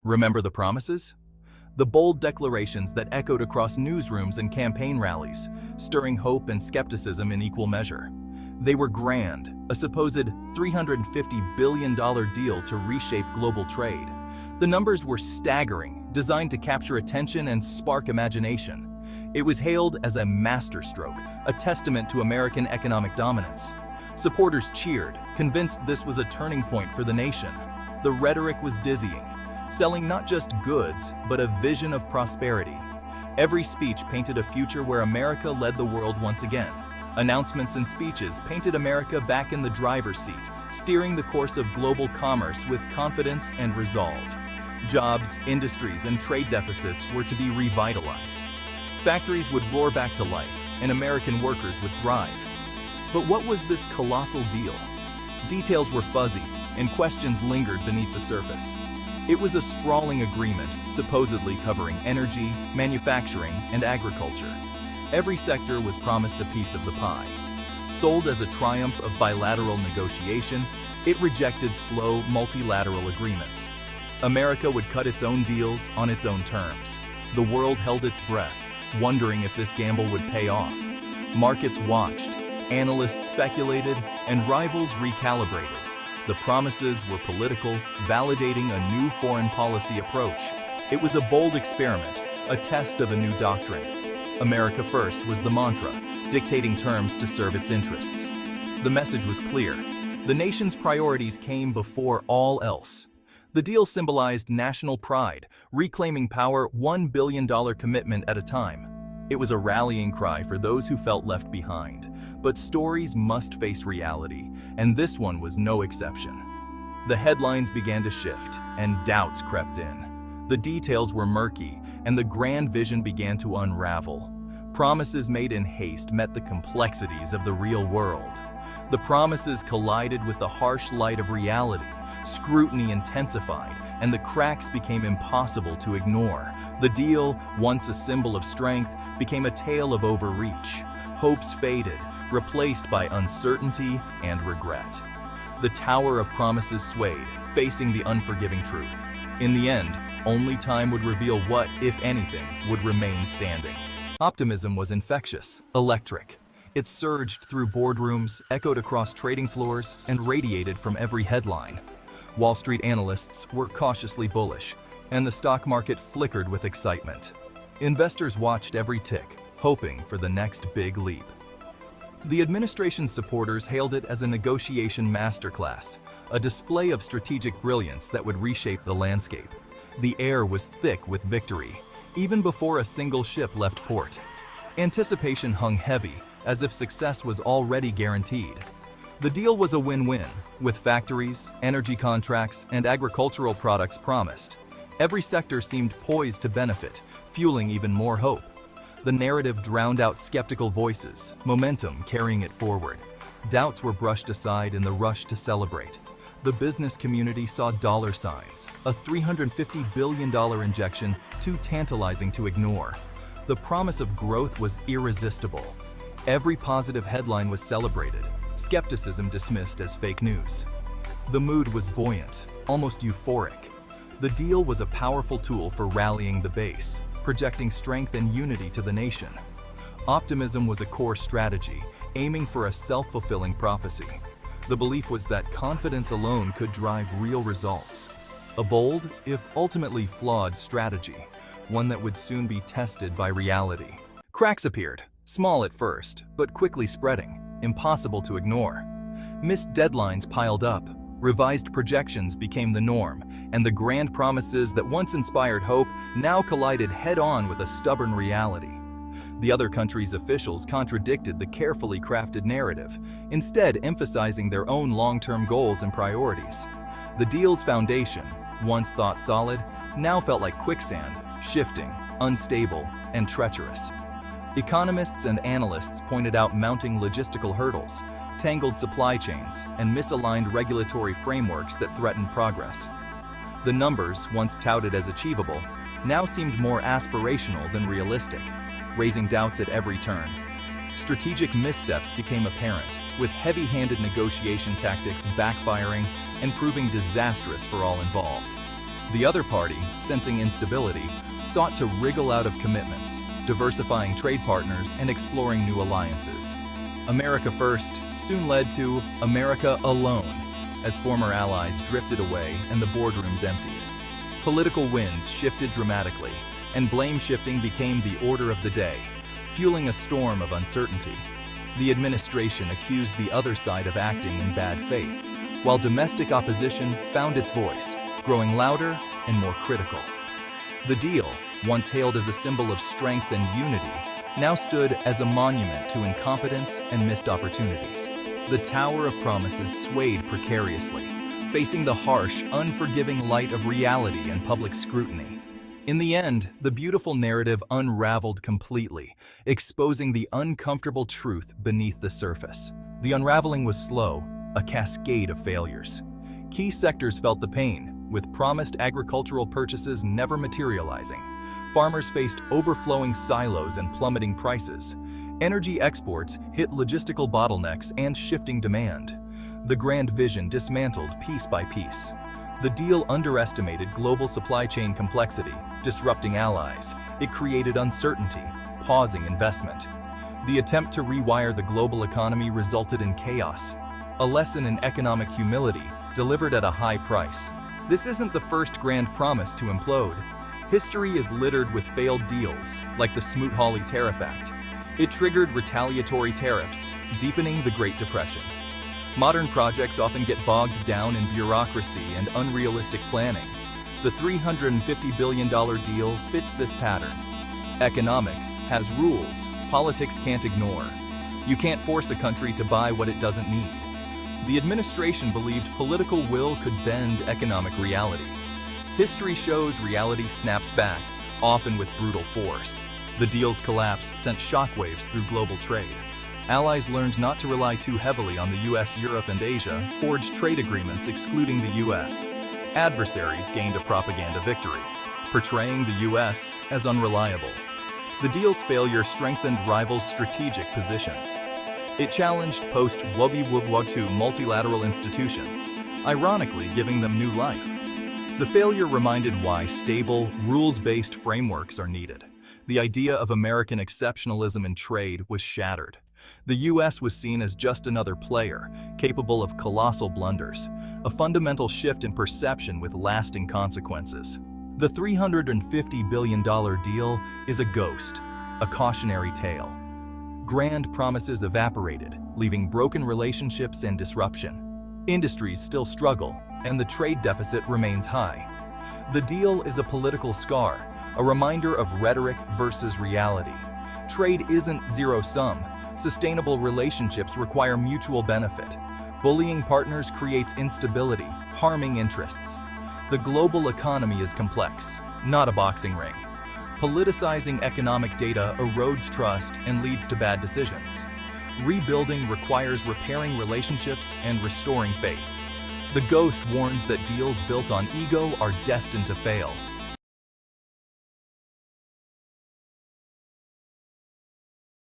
Remember the promises? The bold declarations that echoed across newsrooms and campaign rallies, stirring hope and skepticism in equal measure. They were grand, a supposed $350 billion deal to reshape global trade. The numbers were staggering, designed to capture attention and spark imagination. It was hailed as a masterstroke, a testament to American economic dominance. Supporters cheered, convinced this was a turning point for the nation. The rhetoric was dizzying, selling not just goods, but a vision of prosperity. Every speech painted a future where America led the world once again. Announcements and speeches painted America back in the driver's seat, steering the course of global commerce with confidence and resolve. Jobs, industries, and trade deficits were to be revitalized. Factories would roar back to life, and American workers would thrive. But what was this colossal deal? Details were fuzzy, and questions lingered beneath the surface. It was a sprawling agreement, supposedly covering energy, manufacturing, and agriculture. Every sector was promised a piece of the pie. Sold as a triumph of bilateral negotiation, it rejected slow, multilateral agreements. America would cut its own deals on its own terms. The world held its breath, wondering if this gamble would pay off. Markets watched, analysts speculated, and rivals recalibrated. The promises were political, validating a new foreign policy approach. It was a bold experiment, a test of a new doctrine. America first was the mantra, dictating terms to serve its interests. The message was clear. The nation's priorities came before all else. The deal symbolized national pride, reclaiming power $1 billion commitment at a time. It was a rallying cry for those who felt left behind. But stories must face reality, and this one was no exception. The headlines began to shift, and doubts crept in. The details were murky, and the grand vision began to unravel. Promises made in haste met the complexities of the real world. The promises collided with the harsh light of reality. Scrutiny intensified, and the cracks became impossible to ignore. The deal, once a symbol of strength, became a tale of overreach. Hopes faded, replaced by uncertainty and regret. The tower of promises swayed, facing the unforgiving truth. In the end, only time would reveal what, if anything, would remain standing. Optimism was infectious, electric. It surged through boardrooms, echoed across trading floors, and radiated from every headline. Wall Street analysts were cautiously bullish, and the stock market flickered with excitement. Investors watched every tick, hoping for the next big leap. The administration's supporters hailed it as a negotiation masterclass, a display of strategic brilliance that would reshape the landscape. The air was thick with victory, even before a single ship left port. Anticipation hung heavy, as if success was already guaranteed. The deal was a win-win, with factories, energy contracts, and agricultural products promised. Every sector seemed poised to benefit, fueling even more hope. The narrative drowned out skeptical voices, momentum carrying it forward. Doubts were brushed aside in the rush to celebrate. The business community saw dollar signs, a $350 billion injection too tantalizing to ignore. The promise of growth was irresistible. Every positive headline was celebrated, skepticism dismissed as fake news. The mood was buoyant, almost euphoric. The deal was a powerful tool for rallying the base, projecting strength and unity to the nation. Optimism was a core strategy, aiming for a self-fulfilling prophecy. The belief was that confidence alone could drive real results. A bold, if ultimately flawed, strategy, one that would soon be tested by reality. Cracks appeared, small at first, but quickly spreading, impossible to ignore. Missed deadlines piled up, revised projections became the norm, and the grand promises that once inspired hope now collided head-on with a stubborn reality. The other countries' officials contradicted the carefully crafted narrative, instead emphasizing their own long-term goals and priorities. The deal's foundation, once thought solid, now felt like quicksand, shifting, unstable, and treacherous. Economists and analysts pointed out mounting logistical hurdles, tangled supply chains, and misaligned regulatory frameworks that threatened progress. The numbers, once touted as achievable, now seemed more aspirational than realistic, raising doubts at every turn. Strategic missteps became apparent, with heavy-handed negotiation tactics backfiring and proving disastrous for all involved. The other party, sensing instability, sought to wriggle out of commitments, diversifying trade partners and exploring new alliances. America First soon led to America Alone, as former allies drifted away and the boardrooms emptied. Political winds shifted dramatically, and blame shifting became the order of the day, fueling a storm of uncertainty. The administration accused the other side of acting in bad faith, while domestic opposition found its voice, growing louder and more critical. The deal, once hailed as a symbol of strength and unity, now stood as a monument to incompetence and missed opportunities. The Tower of Promises swayed precariously, facing the harsh, unforgiving light of reality and public scrutiny. In the end, the beautiful narrative unraveled completely, exposing the uncomfortable truth beneath the surface. The unraveling was slow, a cascade of failures. Key sectors felt the pain, with promised agricultural purchases never materializing. Farmers faced overflowing silos and plummeting prices. Energy exports hit logistical bottlenecks and shifting demand. The grand vision dismantled piece by piece. The deal underestimated global supply chain complexity, disrupting allies. It created uncertainty, pausing investment. The attempt to rewire the global economy resulted in chaos. A lesson in economic humility, delivered at a high price. This isn't the first grand promise to implode. History is littered with failed deals, like the Smoot-Hawley Tariff Act. It triggered retaliatory tariffs, deepening the Great Depression. Modern projects often get bogged down in bureaucracy and unrealistic planning. The $350 billion deal fits this pattern. Economics has rules politics can't ignore. You can't force a country to buy what it doesn't need. The administration believed political will could bend economic reality. History shows reality snaps back, often with brutal force. The deal's collapse sent shockwaves through global trade. Allies learned not to rely too heavily on the US, Europe, and Asia, forged trade agreements excluding the US. Adversaries gained a propaganda victory, portraying the US as unreliable. The deal's failure strengthened rivals' strategic positions. It challenged post-WWII multilateral institutions, ironically giving them new life. The failure reminded why stable, rules-based frameworks are needed. The idea of American exceptionalism in trade was shattered. The US was seen as just another player, capable of colossal blunders, a fundamental shift in perception with lasting consequences. The $350 billion deal is a ghost, a cautionary tale. Grand promises evaporated, leaving broken relationships and disruption. Industries still struggle, and the trade deficit remains high. The deal is a political scar, a reminder of rhetoric versus reality. Trade isn't zero-sum. Sustainable relationships require mutual benefit. Bullying partners creates instability, harming interests. The global economy is complex, not a boxing ring. Politicizing economic data erodes trust and leads to bad decisions. Rebuilding requires repairing relationships and restoring faith. The ghost warns that deals built on ego are destined to fail.